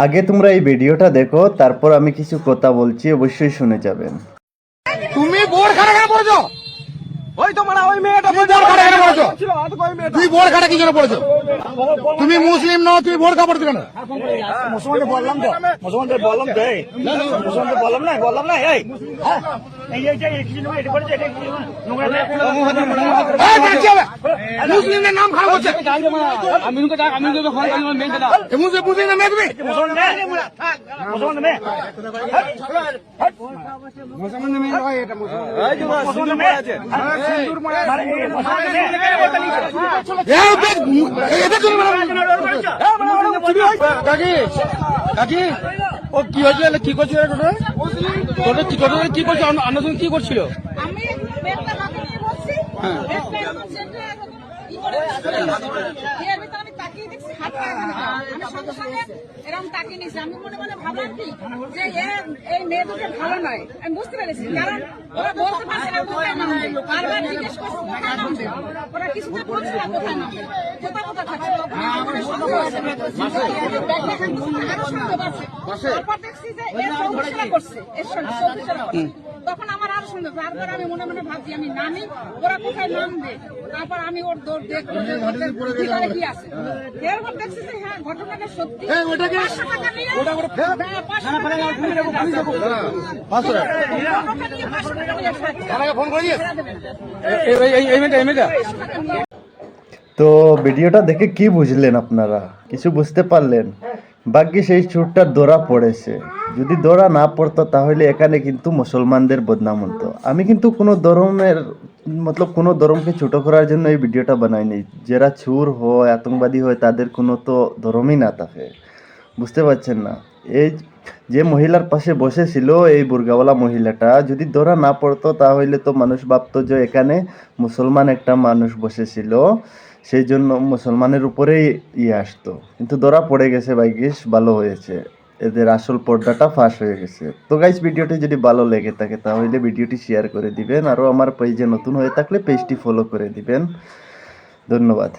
আগে তোমরা এই ভিডিওটা দেখো, তারপর আমি কিছু কথা বলছি, অবশ্যই শুনে যাবেন। তুমি বোর্ড খাটা কেন পড়েছো? ওই তো মানে ওই মেয়েটা বোর্ড খাটা কেন পড়েছো? তুই বোর্ড খাটা কি জন্য পড়েছো? তুমি মুসলিম নও, তুই বোর্ড খাটা পড়ছো কেন? মুসলমানদের বললাম তো, মুসলমানদের বললাম তো, এই মুসলমানদের বললাম না এই মুসলিমদের নাম খারাপ হচ্ছে। মুসলিম মেয়ে তুমি মুসলমানদের মেয়ে মুসলমানদের মেয়ে নয়, এটা মুসলমানদের মেয়ে আছে। কাকি কাকি ও কি হয়েছিল, কি করছিল কি করছো? আপনার সঙ্গে কি করছিল? আমি পেটটা হাতে নিয়ে বসছি, পেটটা এরকম চেপে ই করে এর ভিতরে আমি তাকিয়ে দেখছি হাতটা এখানে। আমি সঙ্গে সঙ্গে এরকম তাকিয়ে নিয়েছি। আমি মনে মনে ভাবলাম কি যে এই মেয়ে দুটো ভালো নয়। আমি বুঝতে পেরেছি, কারণ ওরা বলতে পারছে না কোথায় নামবে। বারবার জিজ্ঞেস করছে কোথায় নামবে, ওরা কিছুতে বলছে না কোথায় নামবে, কোথা থাকছে। তখন আমার সন্দেহ হয়েছে, আরো সন্দেহ বাড়ছে। তারপর দেখছি যে এর সৌভিসরা করছে, এর সৌভিসরা করছে। তখন আমার আরো সন্দেহ। তারপর আমি মনে মনে ভাবছি আমি নামি, ওরা কোথায় নামবে। তারপর আমি ওর দৌড় দেখবো ভিতরে কি আছে। এরপর দেখছি যে হ্যাঁ ঘটনাটা সত্যি। 500 টাকা নিয়ে 500 টাকা নিয়ে ফোন করে তো ভিডিওটা দেখে কি বুঝলেন আপনারা? কিছু বুঝতে পারলেন? ভাগ্যে সেই চোরটা ধরা পড়েছে। যদি ধরা না পড়তো তাহলে এখানে কিন্তু মুসলমানদের বদনাম হতো। আমি কিন্তু কোনো ধর্মের কোনো ধর্মকে ছোট করার জন্য এই ভিডিওটা বানাইনি। যারা চোর হয়, আতঙ্কবাদী হয়, তাদের কোনো তো ধর্মই না থাকে। বুঝতে পারছেন না? এই যে মহিলার পাশে বসেছিল, এই বুর্গাওয়ালা মহিলাটা, যদি ধরা না পড়তো তাহলে তো মানুষ ভাবতো যে এখানে মুসলমান একটা মানুষ বসেছিল, সেই জন্য মুসলমানের উপরেই আসতো। কিন্তু ধরা পড়ে গেছে, ভাগ্যিস ভালো হয়েছে, এদের আসল পর্দাটা ফাঁস হয়ে গেছে। তো গাইস, ভিডিওটি যদি ভালো লেগে থাকে তাহলে ভিডিওটি শেয়ার করে দিবেন, আরও আমার পেজে নতুন হয়ে থাকলে পেজটি ফলো করে দিবেন। ধন্যবাদ।